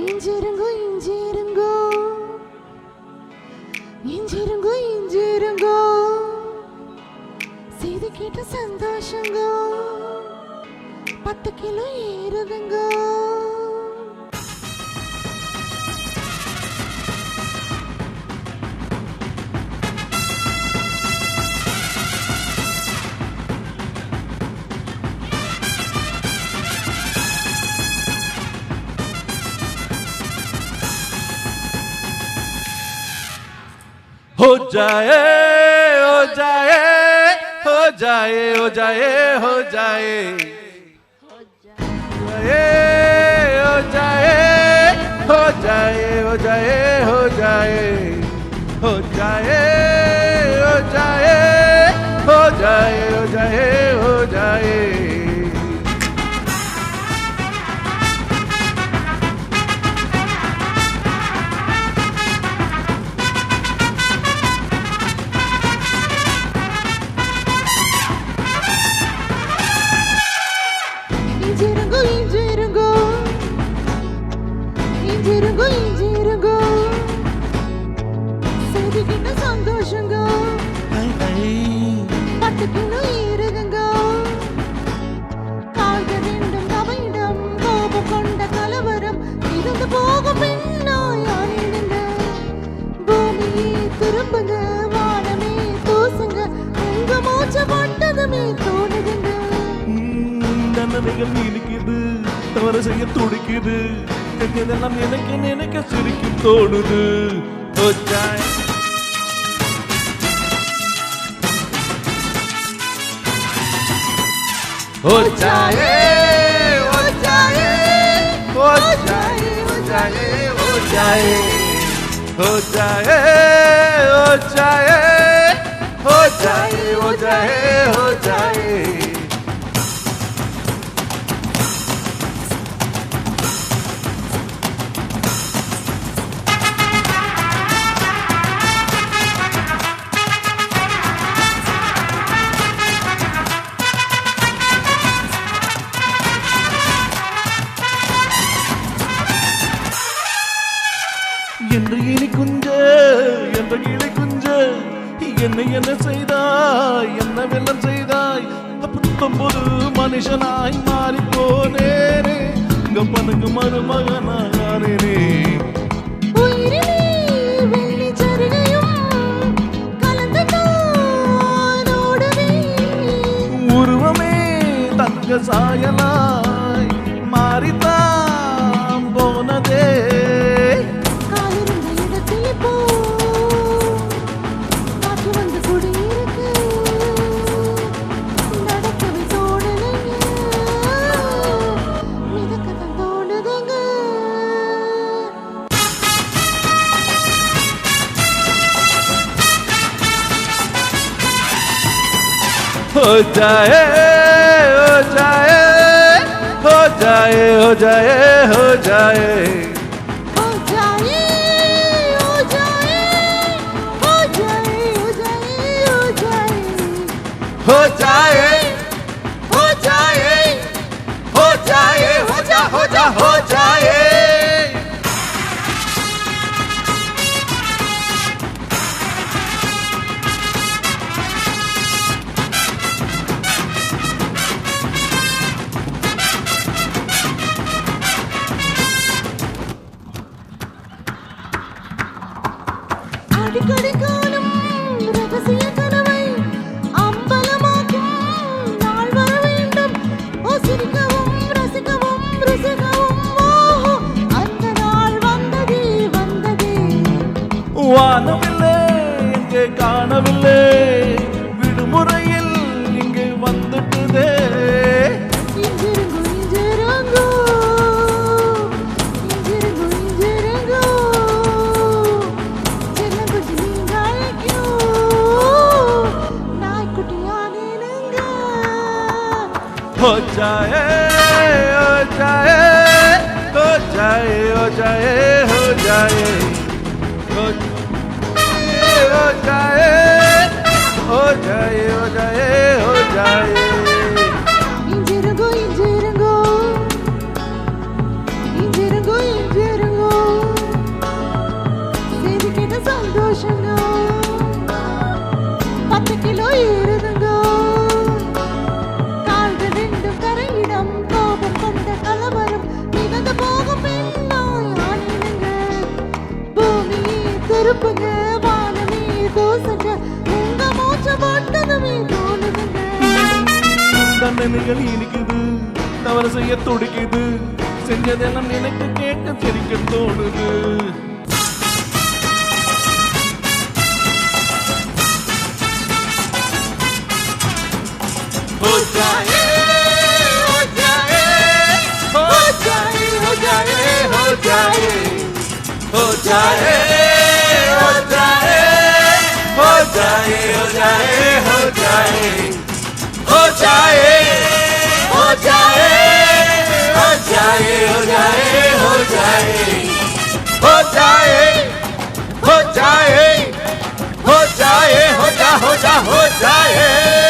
இஞ்சிருங்கோ இஞ்சிருங்கோ இஞ்சிருங்கோ இஞ்சிருங்கோ செய்தி கேட்ட சந்தோஷங்கோ 10 கிலோ ஏறுதுங்கோ. हो जाए हो जाए हो जाए हो जाए हो जाए हो जाए हो जाए हो जाए हो जाए हो जाए हो जाए हो जाए हो जाए हो जाए हो जाए இஞ்சிருங்கோ இஞ்சிருங்கோ இஞ்சிருங்கோ இஞ்சிருங்கோ செய்தி கேட்ட சந்தோஷங்கோ 10 கிலோ ஏறுதுங்கோ. கால்கள் ரெண்டும் கவிடம் கோபம் கொண்ட கலவரம் இருந்து போகும் பெண்ணாயானிடுங்க. பூமியே திரும்புங்க வானமே தூசுங்க உங்க மூச்சு பட்டதுமே தோணுதுங்க. நன்மைகள் இனிக்குது தவறு செய்ய துடிக்குது எல்லாம் எனக்கு நினைக்க சிரிக்கும் தோணுது. हो जाए हो जाए हो जाए हो जाए हो जाए हो जाए हो जाए हो जाए हो जाए हो जाए हो जाए என்று இனி குஞ்ச என்ற கிளை குஞ்ச என்னை என்ன செய்தாய் என்ன வெள்ளம் செய்தாய் 19 மனுஷனாய் மாறி போனேனே கப்பனுக்கு மருமகனானேனே. உயிரிலே வெள்ளி சருகையும் கலந்துதான் ஓடுவே. உருவமே தங்க சாயலாய் மாறித்தான் போனதே. காலிருந்த இடத்திலே போ காற்று வந்து குடியிருக்கு நடக்கவே தோணலைங்க மிதக்கத்தான் தோணுதுங்க. हो जाए हो जाए हो जाए हो जाए हो जाए हो जाए हो जाए हो जाए हो जाए हो जाए हो जाए हो जाए हो जाए हो जा हो जाए அடிக்கடி காணும் ரகசிய கனவை அம்பலமாக்கும் நாள் வர வேண்டும். சிரிக்கவும் ரசிக்கவும் ருசிக்கவும் ஓஹோ அந்த நாள் வந்ததே வந்ததே. வானவில்லை எங்கே காணவில்லை விடுமுறையில் இங்கே வந்துட்டுதே. இஞ்சிருங்கோ இஞ்சிருங்கோ இஞ்சிருங்கோ இஞ்சிருங்கோ செல்லக்குட்டி நீங்க அழைக்கும் நாய்க்குட்டியானேனுங்க. हो जाए हो जाए हो जाए हो जाए हो जाए हो जाए हो जाए हो जाए हो जाए இஞ்சிருங்கோ இஞ்சிருங்கோ இஞ்சிருங்கோ இஞ்சிருங்கோ நினைகள் இனிக்குது தவறு செய்ய துடிக்குது செஞ்சதெல்லாம் எனக்கு கேட்க சிரிக்க தோணுது हो जाए हो जाए हो जाए हो जाए हो जाए हो जाए हो जाए हो जाए हो जाए हो जाए हो जाए हो जाए हो जाए हो जाए हो जाए हो जाए हो जाए हो जाए हो जा हो जाए